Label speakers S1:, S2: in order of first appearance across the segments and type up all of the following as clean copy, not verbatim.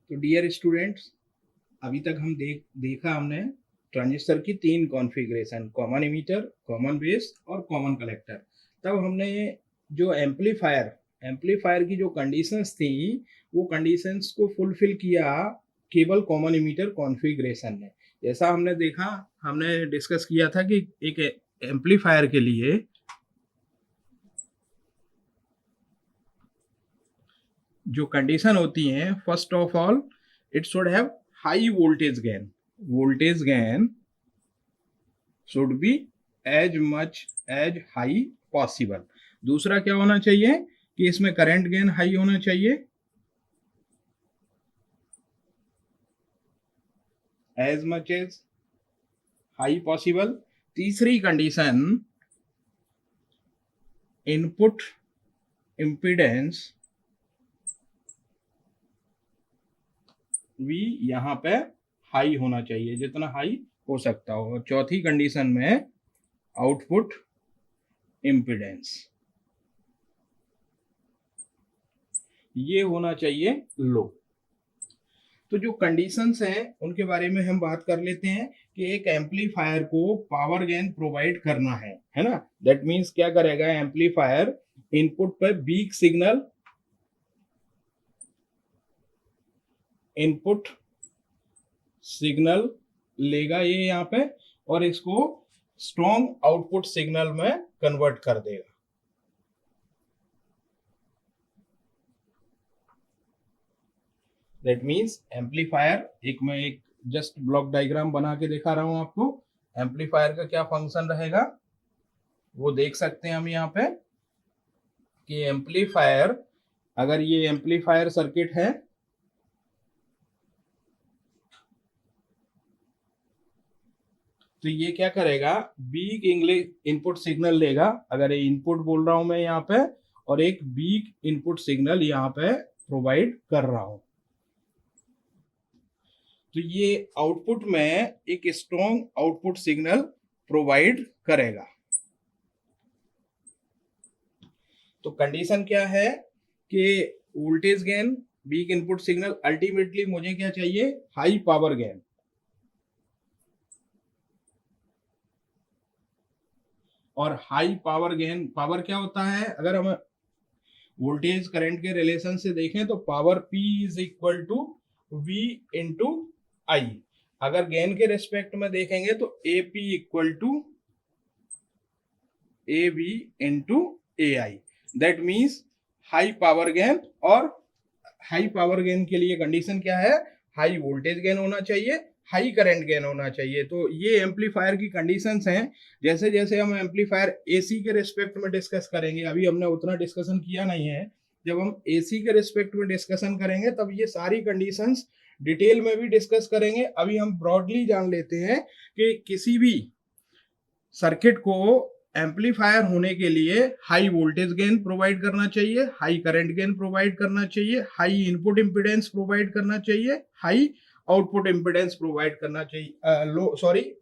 S1: तो dear students, अभी तक हम देखा हमने ट्रांजिस्टर की 3 configuration, common emitter, common base और कॉमन कलेक्टर। तब हमने जो एम्पलीफायर की जो कंडीशंस थी, वो कंडीशंस को फुलफिल किया केवल कॉमन इमीटर कॉन्फ़िगरेशन ने। जैसा हमने देखा, हमने डिस्कस किया था कि एक एम्पलीफायर के लिए जो कंडीशन होती हैं, first of all it should have high voltage gain. Voltage gain should be as much as high possible. दूसरा क्या होना चाहिए कि इसमें करंट गेन हाई होना चाहिए, as much as high possible. तीसरी कंडीशन, इनपुट इम्पीडेंस भी यहां पे हाई होना चाहिए, जितना हाई हो सकता हो। और चौथी कंडीशन में आउटपुट इम्पीडेंस ये होना चाहिए लो। तो जो कंडीशंस हैं उनके बारे में हम बात कर लेते हैं कि एक एम्पलीफायर को पावर गेन प्रोवाइड करना है ना। दैट मींस क्या करेगा एम्पलीफायर, इनपुट पे वीक सिग्नल, इनपुट सिग्नल लेगा ये यहाँ पे, और इसको स्ट्रॉन्ग आउटपुट सिग्नल में कन्वर्ट कर देगा। दैट मीन्स एम्पलीफायर, मैं एक जस्ट ब्लॉक डायग्राम बना के दिखा रहा हूं आपको। एम्पलीफायर का क्या फंक्शन रहेगा वो देख सकते हैं हम यहाँ पे कि एम्पलीफायर, अगर ये एम्पलीफायर सर्किट है तो ये क्या करेगा, वीक इनपुट सिग्नल लेगा। अगर ये इनपुट बोल रहा हूं मैं यहाँ पे, और एक वीक इनपुट सिग्नल यहाँ पे प्रोवाइड कर रहा हूं, तो ये आउटपुट में एक स्ट्रॉन्ग आउटपुट सिग्नल प्रोवाइड करेगा। तो कंडीशन क्या है कि voltage gain, weak input signal, ultimately मुझे क्या चाहिए, हाई पावर गेन। और हाई पावर गेन, पावर क्या होता है, अगर हम वोल्टेज करंट के रिलेशन से देखें तो power P is equal to V into I. अगर गेन के रेस्पेक्ट में देखेंगे तो AP equal to AB into AI। That means high power gain, और हाई पावर गेन के लिए कंडीशन क्या है, हाई वोल्टेज गेन होना चाहिए, हाई करंट गेन होना चाहिए। तो ये एम्पलीफायर की कंडीशंस हैं। जैसे जैसे हम एम्पलीफायर AC के रिस्पेक्ट में डिस्कस करेंगे, अभी हमने उतना डिस्कशन किया नहीं है, जब हम AC के रिस्पेक्ट में डिस्कशन करेंगे तब ये सारी कंडीशंस डिटेल में भी डिस्कस करेंगे। अभी हम ब्रॉडली जान लेते हैं कि किसी भी सर्किट को एम्पलीफायर होने के लिए हाई वोल्टेज गेन प्रोवाइड करना चाहिए, हाई करंट गेन प्रोवाइड करना चाहिए, हाई इनपुट इम्पीडेंस प्रोवाइड करना चाहिए, हाई आउटपुट इम्पीडेंस प्रोवाइड करना चाहिए,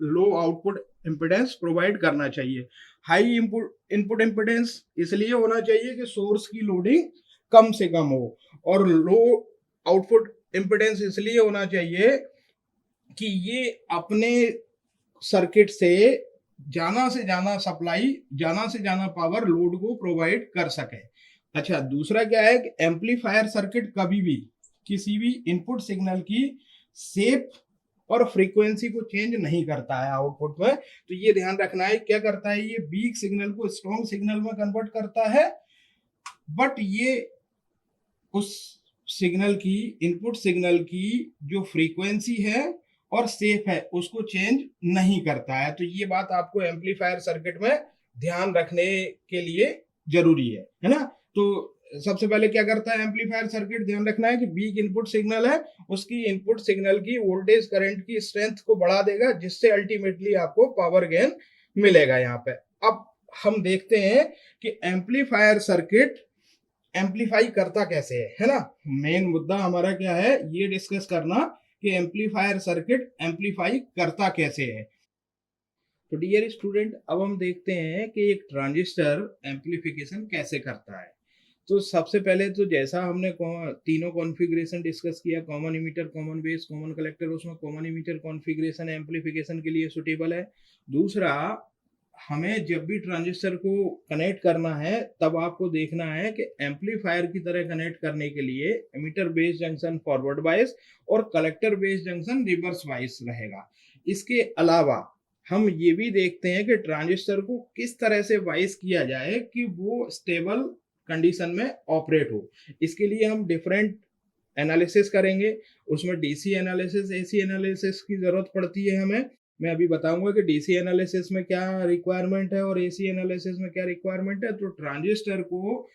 S1: लो आउटपुट इम्पीडेंस प्रोवाइड करना चाहिए। हाई इनपुट इम्पीडेंस इसलिए होना चाहिए कि सोर्स की लोडिंग कम से कम हो, और लो आउटपुट इम्पीडेंस इसलिए होना चाहिए कि ये अपने सर्किट से ज्यादा से ज्यादा सप्लाई, ज्यादा से ज्यादा पावर लोड को प्रोवाइड कर सके। अच्छा, दूसरा क्या है कि एम्पलीफायर सर्किट कभी भी किसी भी इनपुट सिग्नल की शेप और फ्रीक्वेंसी को चेंज नहीं करता है आउटपुट में। तो ये ध्यान रखना है, क्या करता है, ये वीक सिग्नल को स्ट्रॉन्ग सिग्नल में कन्वर्ट करता है, बट ये उस सिग्नल की, इनपुट सिग्नल की जो फ्रीक्वेंसी है और शेप है उसको चेंज नहीं करता है। तो ये बात आपको एम्पलीफायर सर्किट में ध्यान रखने के लिए जरूरी है ना। तो सबसे पहले क्या करता है एम्पलीफायर सर्किट, ध्यान रखना है कि वीक इनपुट सिग्नल है, उसकी इनपुट सिग्नल की वोल्टेज करंट की स्ट्रेंथ को बढ़ा देगा, जिससे अल्टीमेटली आपको पावर गेन मिलेगा यहाँ पे। अब हम देखते हैं कि एम्पलीफायर सर्किट एम्पलीफाई करता कैसे है ना। मेन मुद्दा हमारा क्या है, ये डिस्कस करना कि एम्पलीफायर सर्किट एम्पलीफाई करता कैसे है। तो डियर स्टूडेंट, अब हम देखते हैं कि एक ट्रांजिस्टर एम्पलीफिकेशन कैसे करता है। तो सबसे पहले तो जैसा हमने तीनों कॉन्फ़िगरेशन डिस्कस किया, common emitter, common base, common collector, उसमें कॉमन इमीटर कॉन्फ़िगरेशन एम्पलीफिकेशन के लिए सुटेबल है। दूसरा, हमें जब भी ट्रांजिस्टर को कनेक्ट करना है तब आपको देखना है कि एम्पलीफायर की तरह कनेक्ट करने के लिए emitter base junction forward bias और collector base junction reverse bias रहेगा। इसके अलावा हम ये भी देखते हैं कि ट्रांजिस्टर को किस तरह से बायस किया जाए कि वो स्टेबल कंडीशन में ऑपरेट हो। इसके लिए हम डिफरेंट एनालिसिस करेंगे, उसमें डीसी एनालिसिस, एसी एनालिसिस की जरूरत पड़ती है हमें। मैं अभी बताऊंगा कि डीसी एनालिसिस में क्या रिक्वायरमेंट है और एसी एनालिसिस में क्या रिक्वायरमेंट है। तो ट्रांजिस्टर को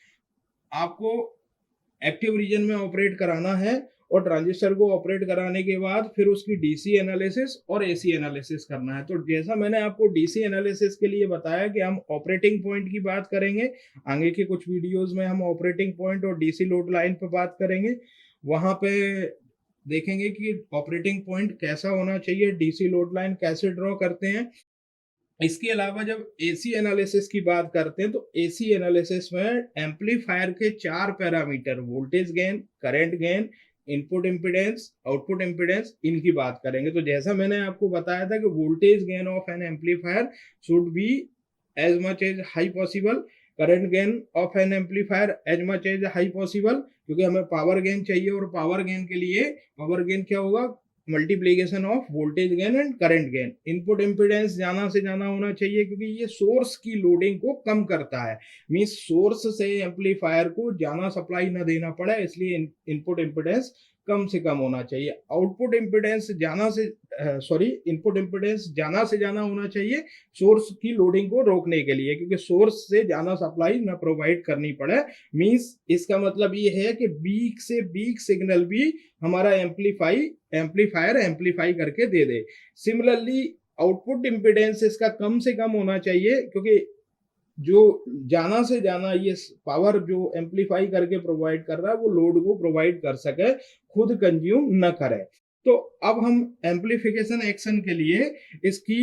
S1: आपको एक्टिव रीजन में ऑपरेट कराना है और ट्रांजिस्टर को ऑपरेट कराने के बाद फिर उसकी डीसी एनालिसिस और एसी एनालिसिस करना है। तो जैसा मैंने आपको डीसी एनालिसिस के लिए बताया कि हम ऑपरेटिंग पॉइंट की बात करेंगे, आगे के कुछ वीडियोस में हम ऑपरेटिंग पॉइंट और डीसी लोड लाइन पर बात करेंगे। वहां पे देखेंगे कि ऑपरेटिंग पॉइंट कैसा होना चाहिए, डीसी लोड लाइन कैसे ड्रॉ करते हैं। इसके अलावा जब एसी एनालिसिस की बात करते हैं तो एसी एनालिसिस में एम्पलीफायर के 4 parameter, voltage gain, current gain, input impedance, output impedance, इनकी बात करेंगे। तो जैसा मैंने आपको बताया था कि voltage gain of an amplifier should be as much as high possible, current gain of an amplifier as much as high possible, क्योंकि हमें पावर गेन चाहिए और पावर गेन के लिए पावर गेन क्या होगा, multiplication of voltage gain and current gain. Input impedance ज्यादा से ज्यादा होना चाहिए क्योंकि ये सोर्स की लोडिंग को कम करता है, मींस सोर्स से एम्पलीफायर को ज्यादा सप्लाई ना देना पड़े, इसलिए इनपुट इम्पीडेंस कम से कम होना चाहिए। आउटपुट इम्पीडेंस ज्यादा से इनपुट इम्पीडेंस ज्यादा से ज्यादा होना चाहिए सोर्स की लोडिंग को रोकने के लिए, क्योंकि सोर्स से ज्यादा सप्लाई ना प्रोवाइड करनी पड़े। मींस इसका मतलब ये है कि वीक से वीक सिग्नल भी हमारा एम्पलीफायर एम्पलीफाई करके दे दे। सिमिलरली आउटपुट इम्पीडेंस इसका कम से कम होना चाहिए, क्योंकि जो ज्यादा से ज्यादा ये पावर जो एम्पलीफाई करके प्रोवाइड कर रहा है वो लोड को प्रोवाइड कर सके, खुद कंज्यूम न करे। तो अब हम एम्पलीफिकेशन एक्शन के लिए इसकी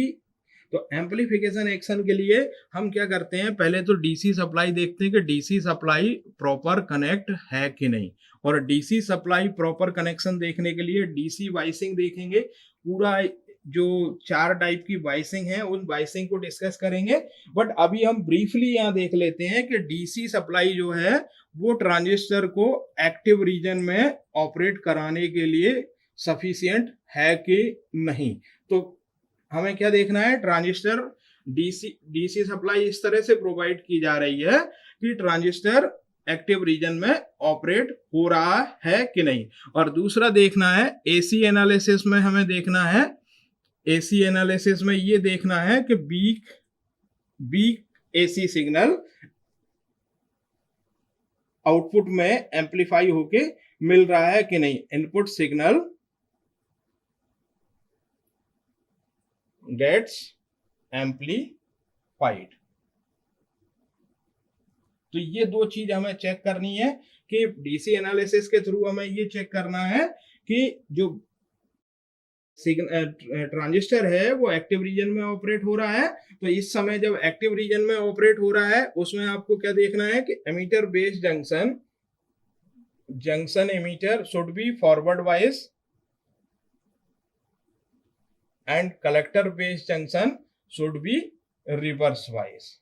S1: तो एम्पलीफिकेशन एक्शन के लिए हम क्या करते हैं, पहले तो डीसी सप्लाई देखते हैं कि डीसी सप्लाई प्रॉपर कनेक्ट है कि नहीं। और डीसी सप्लाई प्रॉपर कनेक्शन देखने के लिए डीसी वाइसिंग देखेंगे। पूरा जो 4 टाइप की वाइसिंग है उन वाइसिंग को डिस्कस करेंगे। बट अभी हम ब्रीफली यहाँ देख लेते हैं कि डीसी सप्लाई जो है वो ट्रांजिस्टर को एक्टिव रीजन में ऑपरेट कराने के लिए सफिशिएंट है कि नहीं। तो हमें क्या देखना है, ट्रांजिस्टर डीसी सप्लाई इस तरह से प्रोवाइड की जा रही है कि ट्रांजिस्टर एक्टिव रीजन में ऑपरेट हो रहा है कि नहीं। और दूसरा देखना है एसी एनालिसिस में, हमें देखना है एसी एनालिसिस में ये देखना है कि वीक एसी सिग्नल आउटपुट में एम्पलीफाई होके मिल रहा है कि नहीं। Input signal gets amplified. तो ये 2 चीज हमें चेक करनी है कि डीसी एनालिसिस के थ्रू हमें ये चेक करना है कि जो ट्रांजिस्टर है वो एक्टिव रीजन में ऑपरेट हो रहा है। तो इस समय जब एक्टिव रीजन में ऑपरेट हो रहा है उसमें आपको क्या देखना है कि emitter base junction emitter should be forward bias and collector base junction should be reverse bias.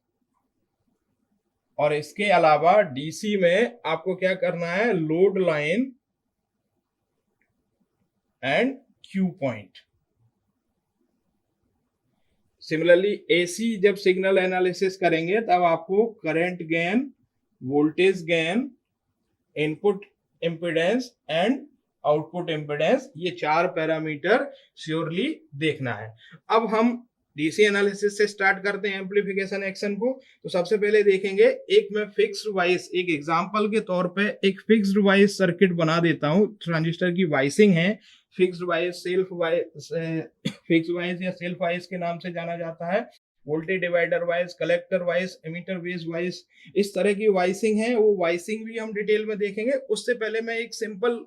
S1: और इसके अलावा डीसी में आपको क्या करना है, load line and Q point. Similarly AC जब सिग्नल एनालिसिस करेंगे तब आपको current gain, voltage gain, input impedance and output impedance, ये 4 पैरामीटर श्योरली देखना है। अब हम डीसी एनालिसिस से स्टार्ट करते हैं एम्पलीफिकेशन एक्शन को। तो सबसे पहले देखेंगे, एक मैं फिक्स्ड वाइस, एक एग्जांपल के तौर पे एक फिक्स्ड वाइस सर्किट बना देता हूं। ट्रांजिस्टर की वाइसिंग है, fixed bias, self bias, fixed bias या सेल्फ वाइस के नाम से जाना जाता है। Voltage divider bias, collector bias, emitter base bias, इस तरह की वाइसिंग है। वो वाइसिंग भी हम डिटेल में देखेंगे। उससे पहले मैं एक सिंपल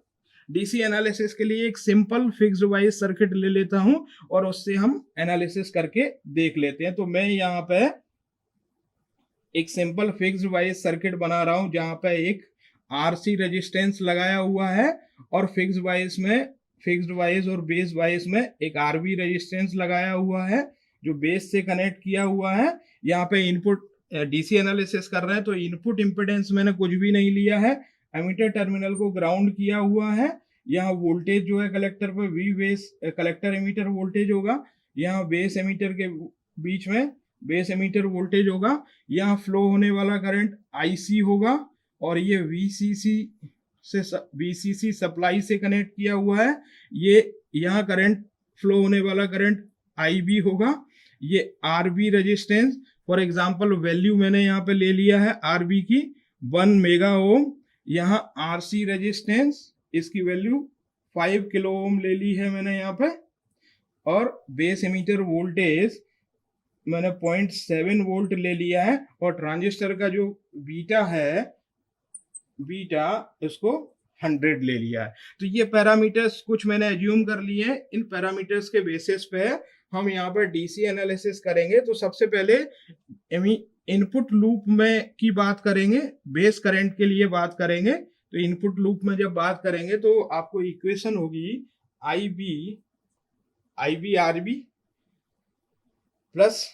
S1: डीसी एनालिसिस के लिए एक सिंपल फिक्स्ड वाइज सर्किट ले लेता हूं और उससे हम एनालिसिस करके देख लेते हैं। तो मैं यहाँ पे एक सिंपल फिक्स्ड वाइज सर्किट बना रहा हूं जहां पे एक आरसी रेजिस्टेंस लगाया हुआ है और फिक्स्ड वाइज और बेस वाइज में एक आरबी रेजिस्टेंस लगाया हुआ है जो बेस से कनेक्ट किया हुआ है। यहाँ पे इनपुट डीसी एनालिसिस कर रहे हैं तो इनपुट इम्पिडेंस मैंने कुछ भी नहीं लिया है, एमीटर टर्मिनल को ग्राउंड किया हुआ है। यहाँ वोल्टेज जो है कलेक्टर पे V base collector ammeter voltage होगा, यहाँ बेस एमीटर के बीच में बेस एमीटर वोल्टेज होगा, यहाँ फ्लो होने वाला करंट आईसी होगा और ये वीसीसी सप्लाई से कनेक्ट किया हुआ है। ये यहाँ करंट फ्लो होने वाला करंट आईबी होगा। ये RB resistance for example value मैंने यहाँ पे ले लिया है आरबी की 1 मेगा ओम। यहाँ आरसी रेजिस्टेंस इसकी वैल्यू 5 किलो ओम ले ली है मैंने यहाँ पे, और बेस एमीटर वोल्टेज मैंने 0.7 वोल्ट ले लिया है, और ट्रांजिस्टर का जो बीटा है बीटा इसको 100 ले लिया है। तो ये पैरामीटर्स कुछ मैंने एज्यूम कर लिए हैं, इन पैरामीटर्स के बेसिस पे हम यहाँ पर डीसी एनालिसिस करेंगे। तो सबसे पहले इनपुट लूप में की बात करेंगे, बेस करंट के लिए बात करेंगे। तो इनपुट लूप में जब बात करेंगे तो आपको इक्वेशन होगी IB RB plus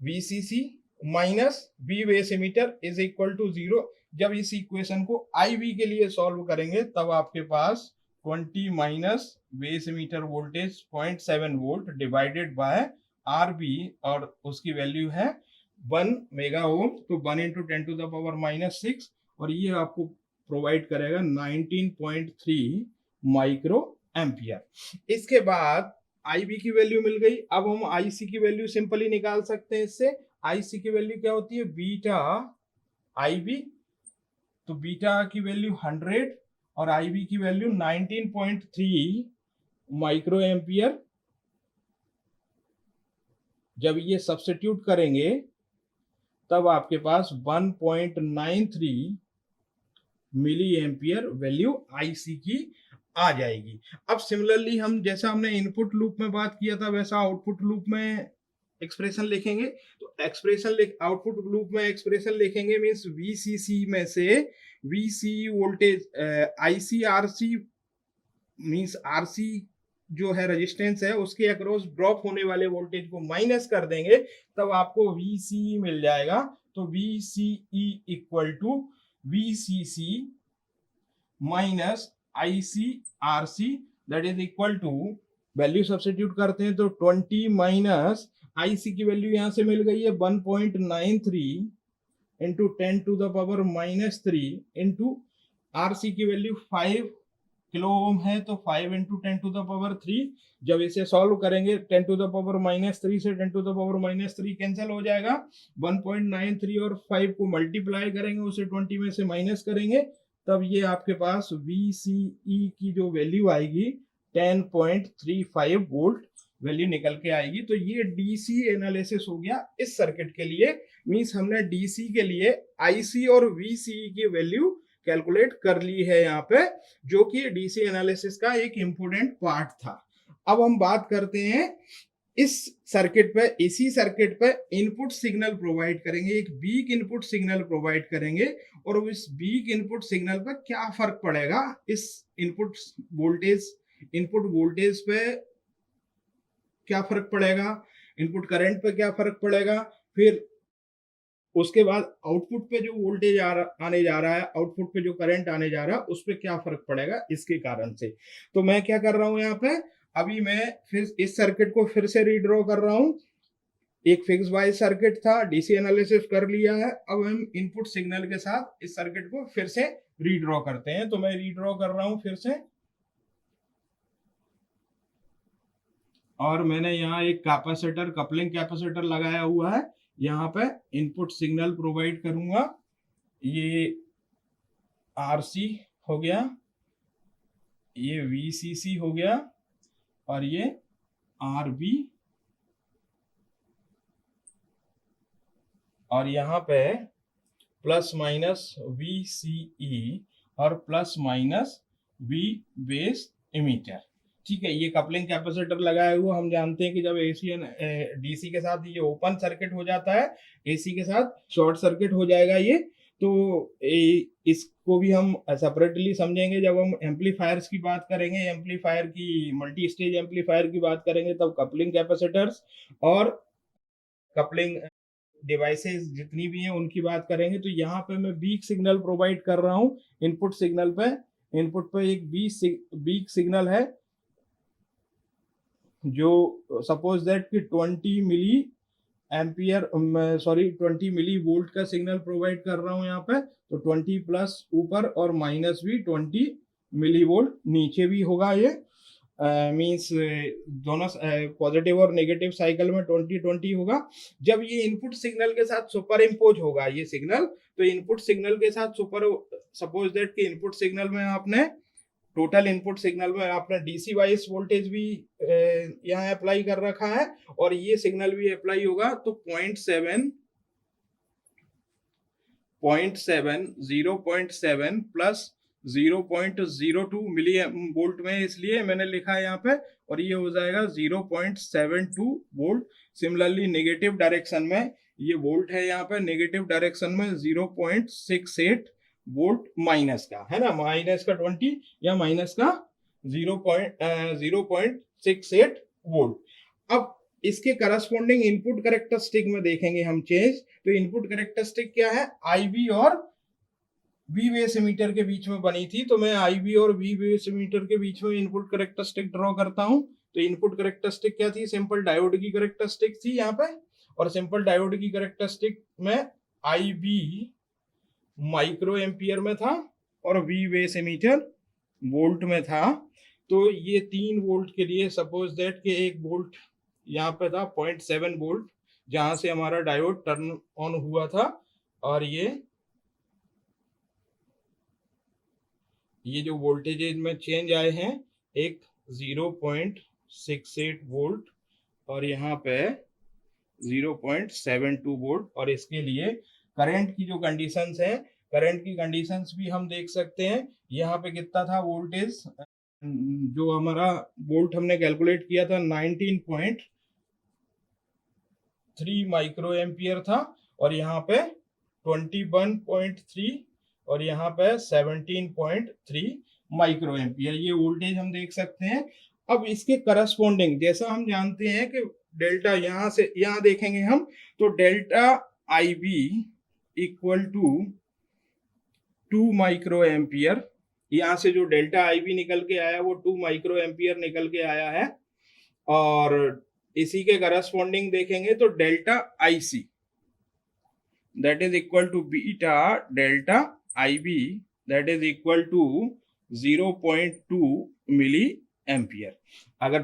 S1: VCC minus V base emitter is equal to 0। जब इस इक्वेशन को IB के लिए सॉल्व करेंगे तब आपके पास 20 minus base emitter voltage 0.7 volt divided by RB और उसकी वैल्यू है 1 मेगा ओम, तो 1 इंटू 10 टू द पावर -6 और ये आपको प्रोवाइड करेगा 19.3 माइक्रो एम्पियर। इसके बाद IB की वैल्यू मिल गई। अब हम IC की वैल्यू सिंपली निकाल सकते हैं इससे। IC की वैल्यू क्या होती है, बीटा IB, तो बीटा की वैल्यू 100 और IB की वैल्यू 19.3 माइक्रो एम्पियर। जब ये सब्स्टिट्यूट करेंगे तब आपके पास 1.93 मिली एम्पियर वैल्यू IC की आ जाएगी। अब सिमिलरली हम जैसा हमने इनपुट लूप में बात किया था वैसा आउटपुट लूप में एक्सप्रेशन लिखेंगे। तो आउटपुट लूप में एक्सप्रेशन लिखेंगे मींस VCC में से VC voltage ICRC means RC जो है रेजिस्टेंस है उसके अक्रॉस ड्रॉप होने वाले वोल्टेज को माइनस कर देंगे तब आपको VCE मिल जाएगा। तो VCE equal to VCC minus ICRC that is equal to, value substitute करते हैं तो 20 माइनस IC की वैल्यू यहां से मिल गई है 1.93 into 10 to the power -3 into RC की वैल्यू 5 किलो ओम है तो 5 इंटू 10 टू द पावर 3। जब इसे सॉल्व करेंगे 10 टू द पावर -3 से 10 टू द पावर -3 कैंसिल हो जाएगा। 1.93 और 5 को मल्टीप्लाई करेंगे, उसे 20 में से माइनस करेंगे, तब ये आपके पास VCE की जो वैल्यू आएगी 10.35 वोल्ट वैल्यू निकल के आएगी। तो ये डीसी एनालिसिस हो गया इस सर्किट के लिए। मींस हमने डीसी के लिए IC और VCE की वैल्यू कैलकुलेट कर ली है यहाँ पे, जो कि डीसी एनालिसिस का एक इंपोर्टेंट पार्ट था। अब हम बात करते हैं इस सर्किट पे, इसी सर्किट पे इनपुट सिग्नल प्रोवाइड करेंगे, एक वीक इनपुट सिग्नल प्रोवाइड करेंगे और इस वीक इनपुट सिग्नल पे क्या फर्क पड़ेगा, इस इनपुट वोल्टेज पे क्या फर्क पड़ेगा, इनपुट करंट पे क्या फर्क पड़ेगा, फिर उसके बाद आउटपुट पे जो वोल्टेज आने जा रहा है, आउटपुट पे जो करंट आने जा रहा है उस पर क्या फर्क पड़ेगा इसके कारण से। तो मैं क्या कर रहा हूं यहाँ पे, अभी मैं फिर इस सर्किट को फिर से रीड्रॉ कर रहा हूं। एक फिक्स वाइज सर्किट था, डीसी एनालिसिस कर लिया है, अब हम इनपुट सिग्नल के साथ इस सर्किट को फिर से रीड्रॉ करते हैं। तो मैं रीड्रॉ कर रहा हूं फिर से, और मैंने यहाँ एक कैपेसिटर, कपलिंग कैपेसिटर लगाया हुआ है। यहाँ पे इनपुट सिग्नल प्रोवाइड करूंगा, ये RC हो गया, ये VCC हो गया और ये RB, और यहाँ पे प्लस माइनस VCE और plus minus V base ammeter. ठीक है, ये कपलिंग कैपेसिटर लगाया हुआ, हम जानते हैं कि जब AC DC के साथ ये ओपन सर्किट हो जाता है, AC के साथ शॉर्ट सर्किट हो जाएगा ये, तो इसको भी हम सेपरेटली समझेंगे जब हम एम्पलीफायर्स की बात करेंगे, एम्पलीफायर की मल्टी स्टेज एम्पलीफायर की बात करेंगे, तब कपलिंग कैपेसिटर्स और कपलिंग डिवाइसेस जितनी भी हैं उनकी बात करेंगे। तो यहाँ पे मैं वीक सिग्नल प्रोवाइड कर रहा हूँ इनपुट सिग्नल पे। इनपुट पे एक वीक सिग्नल है जो सपोज दैट कि 20 milli ampere, sorry 20 milli volt का सिग्नल प्रोवाइड कर रहा हूँ यहाँ पे। तो 20 प्लस ऊपर और माइनस भी 20 मिली वोल्ट नीचे भी होगा। ये मीन्स दोनों पॉजिटिव और नेगेटिव साइकिल में 20-20 होगा। जब ये इनपुट सिग्नल के साथ सुपर इम्पोज होगा ये सिग्नल, तो इनपुट सिग्नल के साथ सुपर, सपोज दैट कि इनपुट सिग्नल में आपने टोटल इनपुट सिग्नल में आपने डीसी बाइस वोल्टेज भी यहाँ अप्लाई कर रखा है और ये सिग्नल भी अप्लाई होगा। तो 0.7 प्लस 0.02 मिली वोल्ट में, इसलिए मैंने लिखा है यहाँ पे, और ये हो जाएगा 0.72 वोल्ट। सिमिलरली नेगेटिव डायरेक्शन में ये वोल्ट है यहाँ पे, नेगेटिव डायरेक्शन में 0.68 वोल्ट माइनस का है ना, माइनस का 20 या माइनस का 0.68 वोल्ट। अब इसके करस्पॉन्डिंग इनपुट कैरेक्टरिस्टिक में देखेंगे हम चेंज। तो इनपुट कैरेक्टरिस्टिक क्या है, आईबी और वी बेस एमीटर के बीच में बनी थी। तो मैं आईबी और वी बेस एमीटर के बीच में इनपुट कैरेक्टरिस्टिक ड्रॉ करता हूं। तो इनपुट कैरेक्टरिस्टिक क्या थी, सिंपल डायोड की कैरेक्टरिस्टिक थी यहाँ पे, और सिंपल डायोड की कैरेक्टरिस्टिक में आईबी माइक्रो एम्पियर में था और वी बेस एमीटर वोल्ट में था। तो ये 3 वोल्ट के लिए सपोज दैट कि 1 वोल्ट यहाँ पे था 0.7 वोल्ट जहां से हमारा डायोड टर्न ऑन हुआ था, और ये जो वोल्टेजेज में चेंज आए हैं, एक 0.68 वोल्ट और यहाँ पे 0.72 वोल्ट। और इसके लिए करंट की जो कंडीशंस है, करंट की कंडीशंस भी हम देख सकते हैं। यहाँ पे कितना था वोल्टेज, जो हमारा वोल्ट हमने कैलकुलेट किया था 19.3 माइक्रो एम्पियर था, और यहाँ पे 21.3 और यहाँ पे 17.3 माइक्रो एम्पियर, ये वोल्टेज हम देख सकते हैं। अब इसके करस्पॉन्डिंग जैसा हम जानते हैं कि डेल्टा, यहाँ से यहाँ देखेंगे हम, तो delta I B equal to 2 micro ampere, यहाँ से जो डेल्टा आई बी निकल के आया वो 2 माइक्रो एम्पियर निकल के आया है। और इसी के करस्पॉन्डिंग देखेंगे तो delta I C that is equal to beta delta IB that is equal to 0.2 milli ampere. अगर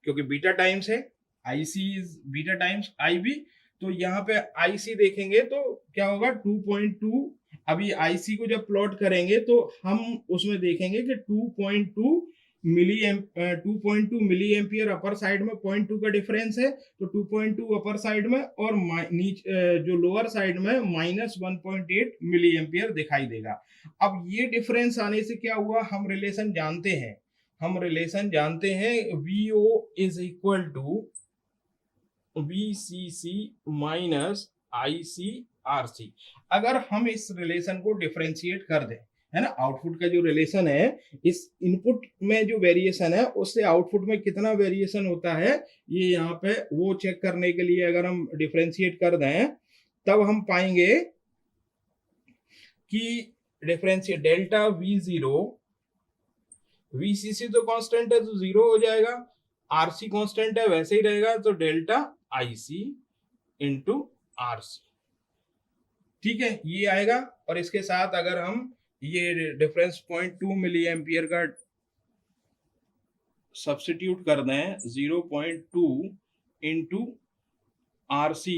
S1: क्योंकि बीटा टाइम्स है IC is beta times IB, तो यहाँ पे IC देखेंगे तो क्या होगा 2.2। अभी IC को जब प्लॉट करेंगे तो हम उसमें देखेंगे कि 2.2 मिली एम्पियर अपर साइड में, 0.2 का डिफरेंस है, तो 2.2 अपर साइड में और जो लोअर साइड में -1.8 मिली एम्पियर दिखाई देगा। अब ये डिफरेंस आने से क्या हुआ, हम रिलेशन जानते हैं VO is equal to VCC minus ICRC। अगर हम इस रिलेशन को डिफरेंशिएट कर दें, है ना, आउटपुट का जो रिलेशन है, इस इनपुट में जो वेरिएशन है उससे आउटपुट में कितना वेरिएशन होता है, ये यहाँ पे वो चेक करने के लिए अगर हम डिफरेंशिएट कर दें, तब हम पाएंगे कि डिफरेंशिएट डेल्टा V0, VCC तो कांस्टेंट है तो 0 हो जाएगा, RC कांस्टेंट है वैसे ही रहेगा, तो डेल्टा IC इंटू RC, ठीक है, ये आएगा। और इसके साथ अगर हम ये डिफरेंस 0.2 मिली एम्पियर का सब्स्टिट्यूट कर दें, 0.2 इंटू RC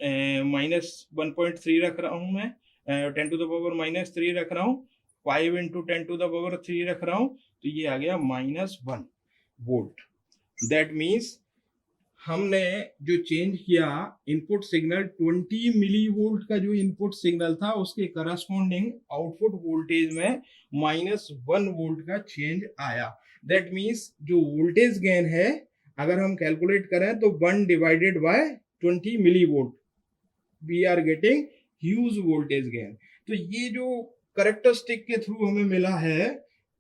S1: -1.3 रख रहा हूं मैं, 10 टू द पावर -3 रख रहा हूं, 5 इंटू 10 टू द पावर 3 रख रहा हूं, तो ये आ गया -1 वोल्ट। दैट मीन्स हमने जो चेंज किया इनपुट सिग्नल, 20 मिली वोल्ट का जो इनपुट सिग्नल था उसके करस्पॉन्डिंग आउटपुट वोल्टेज में -1 वोल्ट का चेंज आया। दैट मीन्स जो वोल्टेज गेन है अगर हम कैलकुलेट करें तो 1 divided by 20 milli volt, we are getting huge voltage gain. तो ये जो करेक्टरिस्टिक के थ्रू हमें मिला है,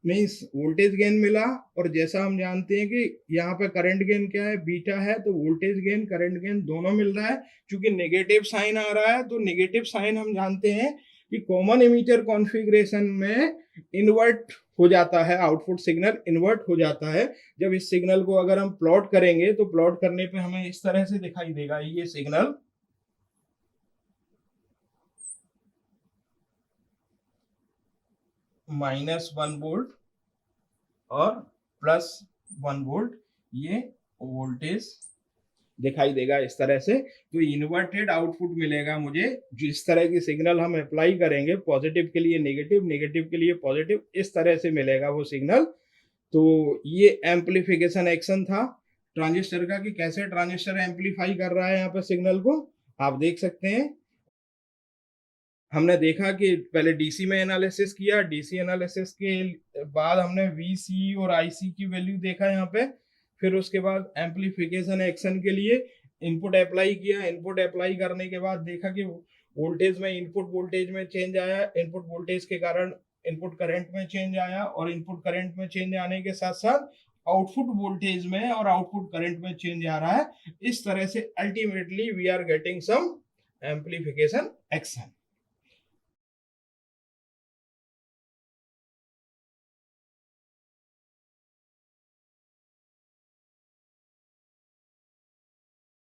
S1: मीन्स वोल्टेज गेन मिला, और जैसा हम जानते हैं कि यहाँ पे करंट गेन क्या है, बीटा है, तो वोल्टेज गेन करंट गेन दोनों मिल रहा है। क्योंकि नेगेटिव साइन आ रहा है, तो नेगेटिव साइन हम जानते हैं कि कॉमन एमीटर कॉन्फ़िगरेशन में इन्वर्ट हो जाता है, आउटपुट सिग्नल इन्वर्ट हो जाता है। जब इस सिग्नल को अगर हम प्लॉट करेंगे तो प्लॉट करने पे हमें इस तरह से दिखाई देगा, ये सिग्नल -1 वोल्ट और +1 वोल्ट, ये वोल्टेज दिखाई देगा इस तरह से। तो इन्वर्टेड आउटपुट मिलेगा मुझे। जिस तरह की सिग्नल हम अप्लाई करेंगे, पॉजिटिव के लिए नेगेटिव, नेगेटिव के लिए पॉजिटिव, इस तरह से मिलेगा वो सिग्नल। तो ये एम्पलीफिकेशन एक्शन था ट्रांजिस्टर का, कि कैसे ट्रांजिस्टर एम्पलीफाई कर रहा है यहाँ पर सिग्नल को, आप देख सकते हैं। हमने देखा कि पहले डीसी में एनालिसिस किया, डीसी एनालिसिस के बाद हमने वीसी और आईसी की वैल्यू देखा यहाँ पे। फिर उसके बाद एम्पलीफिकेशन एक्शन के लिए इनपुट अप्लाई किया। इनपुट अप्लाई करने के बाद देखा कि वोल्टेज में, इनपुट वोल्टेज में चेंज आया, इनपुट वोल्टेज के कारण इनपुट करंट में चेंज आया, और इनपुट करंट में चेंज आने के साथ साथ आउटपुट वोल्टेज में और आउटपुट करंट में चेंज आ रहा है। इस तरह से ultimately we are getting some amplification action.